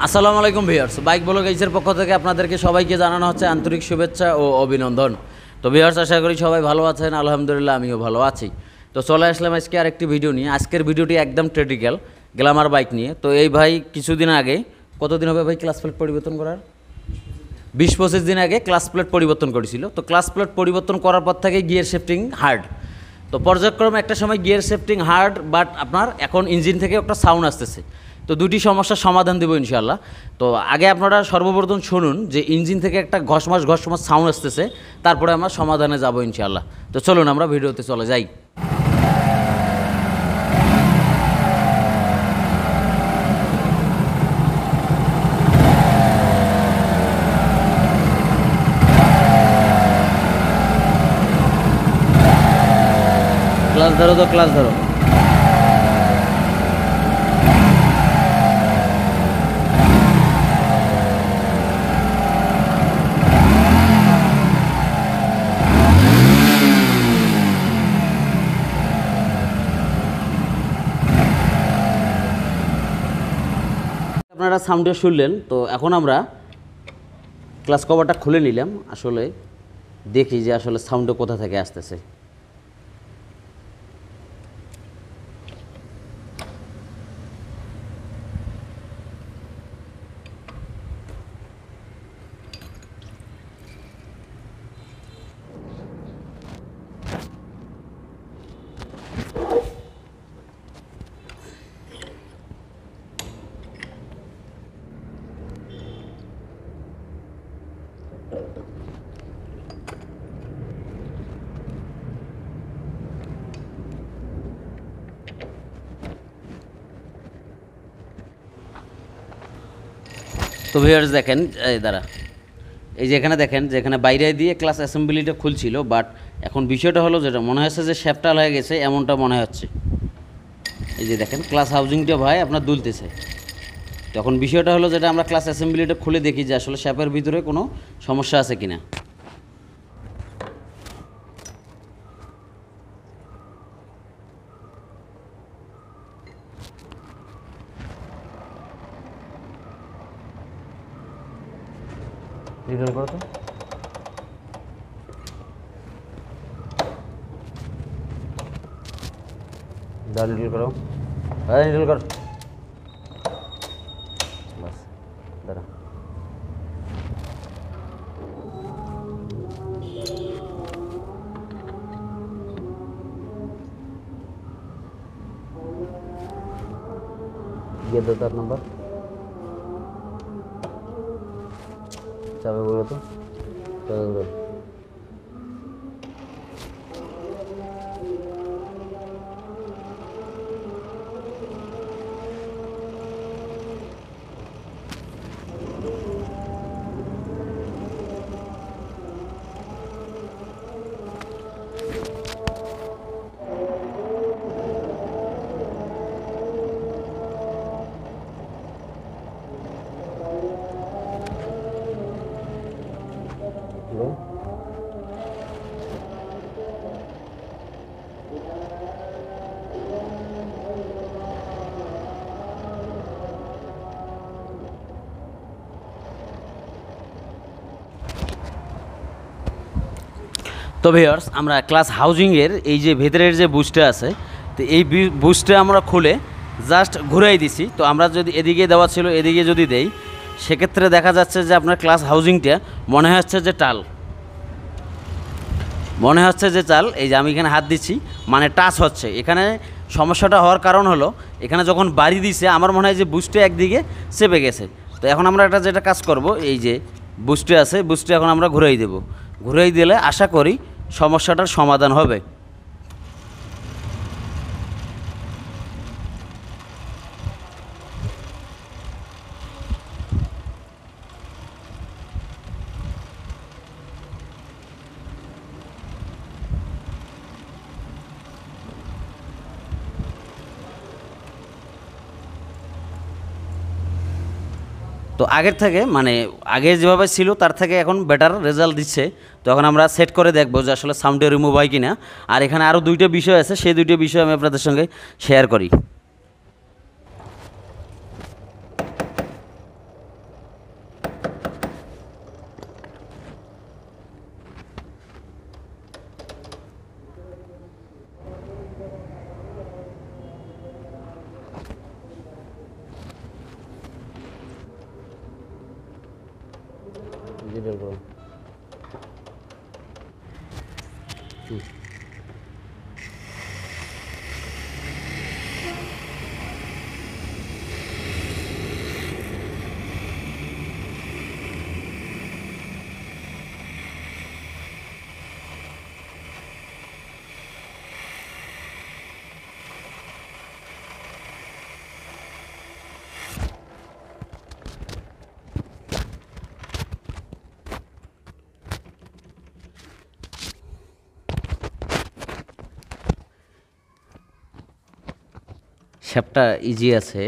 আসসালামু আলাইকুম viewers, bike ব্লগার্সের পক্ষ থেকে আপনাদেরকে সবাইকে জানানো হচ্ছে আন্তরিক শুভেচ্ছা ও অভিনন্দন। তো ভিউয়ার্স, আশা করি সবাই ভালো আছেন। আলহামদুলিল্লাহ আমিও ভালো আছি। তো চলে আসলাম আজকে আরেকটি ভিডিও নিয়ে। আজকের ভিডিওটি একদম ট্রেডিক্যাল গ্ল্যামার বাইক নিয়ে। তো এই ভাই কিছুদিন আগে, কতদিন হবে ভাই ক্লাস প্লেট পরিবর্তন করার? 20-25 দিন আগে ক্লাস প্লেট পরিবর্তন করেছিল। তো ক্লাস প্লেট পরিবর্তন করার পর থেকে গিয়ার শিফটিং হার্ড। তো পর্যায়ক্রমে একটা সময় গিয়ার শিফটিং হার্ড, বাট আপনার এখন ইঞ্জিন থেকে একটা সাউন্ড আসতেছে। তো দুটি সমস্যার সমাধান দেবো ইনশাল্লাহ। তো আগে আপনারা সর্বপ্রথম শুনুন যে ইঞ্জিন থেকে একটা ঘসমাস সাউন্ড আসতেছে, তারপরে আমরা সমাধানে যাব ইনশাল্লাহ। তো চলুন আমরা ভিডিওতে চলে যাই। ক্লাস ধরো, তো ক্লাস ধরো। আপনারা সাউন্ডে শুনলেন। তো এখন আমরা ক্লাস কভারটা খুলে নিলাম, আসলে দেখি যে আসলে সাউন্ডটা কোথা থেকে আসতেছে। তো ভিউয়ার্স দেখেন, এই এই যে এখানে দেখেন যে এখানে বাইরে দিয়ে ক্লাস অ্যাসেম্বলিটা খুলছিল, বাট এখন বিষয়টা হলো যেটা মনে হচ্ছে যে শ্যাপটাল হয়ে গেছে, এমনটা মনে হচ্ছে। এই যে দেখেন ক্লাস হাউজিংটা ভাই আপনার দুলতেছে। তখন বিষয়টা হলো যেটা আমরা ক্লাস অ্যাসেম্বলিটা খুলে দেখি যে আসলে শ্যাপের ভিতরে কোনো সমস্যা আছে কিনা। রিটার্ন করো তো, রিটার্ন করো, রিটার্ন কর, বাস দাঁড়া। গিয়ে দাও তার নাম্বার, চাবে বলো তো, চাবে বলো। তো ভিউয়ার্স, আমরা ক্লাস হাউজিংয়ের এই যে ভেতরের যে বুস্টটা আছে, তো এই বুস্টটা আমরা খুলে জাস্ট ঘুরাই দিছি। তো আমরা যদি এদিকে দেওয়া ছিল, এদিকে যদি দেই, সেক্ষেত্রে দেখা যাচ্ছে যে আপনার ক্লাস হাউজিংটা মনে হচ্ছে যে টাল, মনে হচ্ছে যে চাল। এই যে আমি এখানে হাত দিচ্ছি, মানে টাচ হচ্ছে। এখানে সমস্যাটা হওয়ার কারণ হলো এখানে যখন বাড়ি দিছে আমার মনে হয় যে বুস্টে একদিকে চেপে গেছে। তো এখন আমরা যেটা কাজ করব, এই যে বুস্টে আছে, বুস্টে এখন আমরা ঘুরাই দেব। ঘুরাই দিলে আশা করি সমস্যাটার সমাধান হবে। তো আগের থেকে মানে আগে যেভাবে ছিল তার থেকে এখন বেটার রেজাল্ট দিচ্ছে। তো এখন আমরা সেট করে দেখবো যে আসলে সাউন্ডে রিমুভ হয় কিনা। আর এখানে আরও দুইটা বিষয় আছে, সেই দুইটা বিষয় আমি আপনাদের সঙ্গে শেয়ার করি। যেটার বল শেপটা ইজি আছে।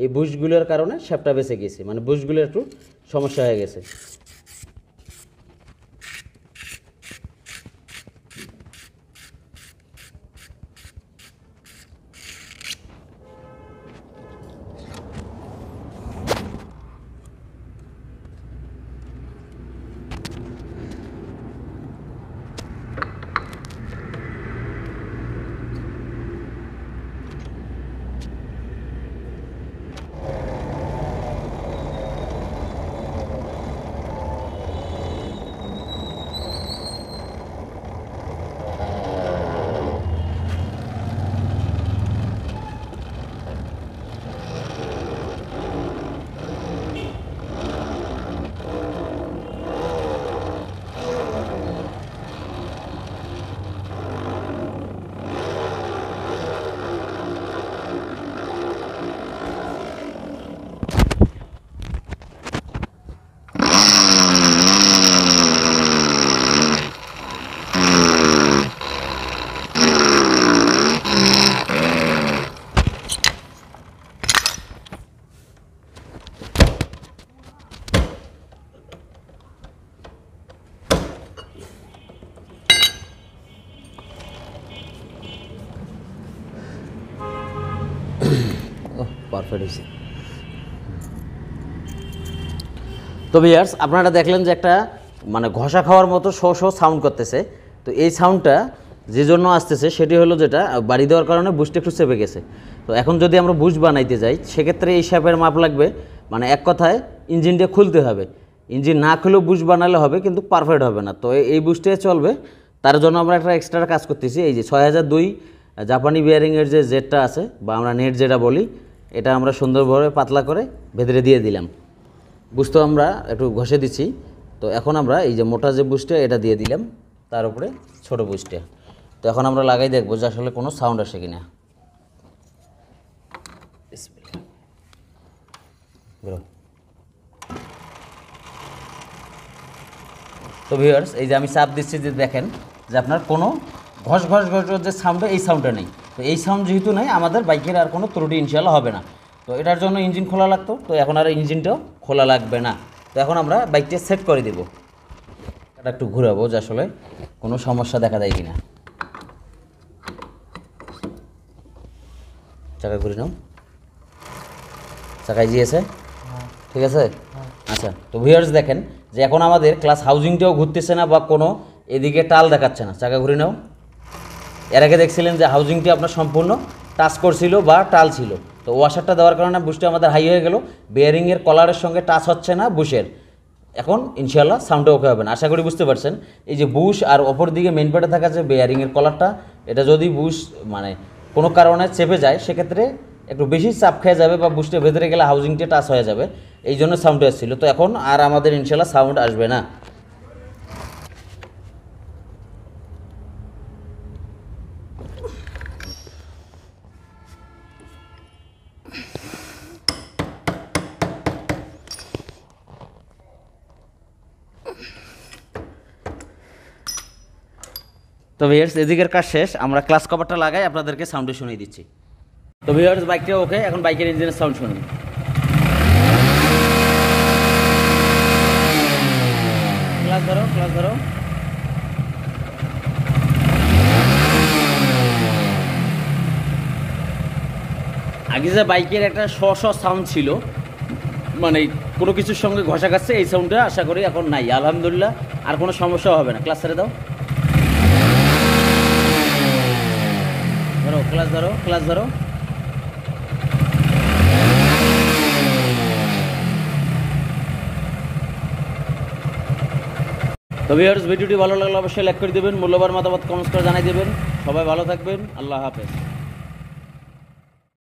এই বুশগুলোর কারণে শেপটা বেঁচে গেছে, মানে বুশগুলো একটু সমস্যা হয়ে গেছে। পারফেক্ট হয়েছে। তো ভিউয়ার্স আপনারা দেখলেন যে একটা মানে ঘষা খাওয়ার মতো শো শো সাউন্ড করতেছে। তো এই সাউন্ডটা যে জন্য আসতেছে সেটি হলো যেটা বাড়ি দেওয়ার কারণে বুশটা একটু চেপে গেছে। তো এখন যদি আমরা বুশ বানাইতে যাই সেক্ষেত্রে এই শেপের মাপ লাগবে, মানে এক কথায় ইঞ্জিনটা খুলতে হবে। ইঞ্জিন না খুলেও বুশ বানালে হবে, কিন্তু পারফেক্ট হবে না। তো এই বুশটাই চলবে, তার জন্য আমরা একটা এক্সট্রা কাজ করতেছি। এই যে 6002 জাপানি বিয়ারিংয়ের যে জেটটা আছে বা আমরা নেট যেটা বলি, এটা আমরা সুন্দরভাবে পাতলা করে ভেতরে দিয়ে দিলাম। বুশ তো আমরা একটু ঘষে দিচ্ছি। তো এখন আমরা এই যে মোটা যে বুশটা এটা দিয়ে দিলাম, তার উপরে ছোটো বুশটা। তো এখন আমরা লাগাই দেখবো যে আসলে কোনো সাউন্ড আসে কিনা। তো ভিউয়ার্স এই যে আমি চাপ দিচ্ছি, যে দেখেন যে আপনার কোনো ঘষ ঘষ ঘষ যে সাউন্ডটা, এই সাউন্ডটা নেই। তো এই সাউন্ড যেহেতু নেই, আমাদের বাইকের আর কোনো ত্রুটি ইনশাল্লাহ হবে না। তো এটার জন্য ইঞ্জিন খোলা লাগতো, তো এখন আর ইঞ্জিনটাও খোলা লাগবে না। তো এখন আমরা বাইকটা সেট করে দেবো। এটা একটু ঘুরাবো যে আসলে কোনো সমস্যা দেখা দেয় কিনা। চাকা ঘুরে নাও, চাকায় গিয়েছে, ঠিক আছে। আচ্ছা, তো ভিউয়ার্স দেখেন যে এখন আমাদের ক্লাস হাউজিংটাও ঘুরতেছে না বা কোনো এদিকে টাল দেখাচ্ছে না। চাকা ঘুরে নাও। এর আগে দেখছিলেন যে হাউজিংটি আপনার সম্পূর্ণ টাচ করছিল বা টাল ছিল। তো ওয়াশারটা দেওয়ার কারণে বুশটা আমাদের হাই হয়ে গেল, বেয়ারিংয়ের কলারের সঙ্গে টাচ হচ্ছে না বুশের। এখন ইনশাল্লাহ সাউন্ডটা ওকে হবে না, আশা করি বুঝতে পারছেন। এই যে বুশ আর অপর দিকে মেন প্যাডে থাকা যে বেয়ারিংয়ের কলারটা, এটা যদি বুশ মানে কোনো কারণে চেপে যায় সেক্ষেত্রে একটু বেশি চাপ খেয়ে যাবে বা বুশটা ভেতরে গেলে হাউজিংটা টাচ হয়ে যাবে, এই জন্য সাউন্ডটা এসেছিলো। তো এখন আর আমাদের ইনশাল্লাহ সাউন্ড আসবে না। তো ভিউয়ার্স এদিকের কাজ শেষ, আমরা ক্লাস কভারটা লাগাই আপনাদেরকে সাউন্ডে শুনিয়ে দিচ্ছি। তো ভিউয়ার্স বাইকটা ওকে, এখন বাইকের ইঞ্জিনের সাউন্ড শুনুন। ক্লাস ধরো, ক্লাস ধরো। আগে যে বাইকের একটা সাউন্ড ছিল, মানে কোনো কিছুর সঙ্গে ঘষা খাচ্ছে, এই সাউন্ডটা আশা করি এখন নাই, আলহামদুলিল্লাহ। আর কোনো সমস্যাও হবে না। ক্লাস ছেড়ে দাও, ধরো ক্লাস ধরো, ক্লাস ধরো। তো ভিউয়ার্স ভিডিওটি ভালো লাগলে অবশ্যই লাইক করে দেবেন, মূল্যবান মতামত কমেন্টস করে জানিয়ে দেবেন। সবাই ভালো থাকবেন, আল্লাহ হাফেজ।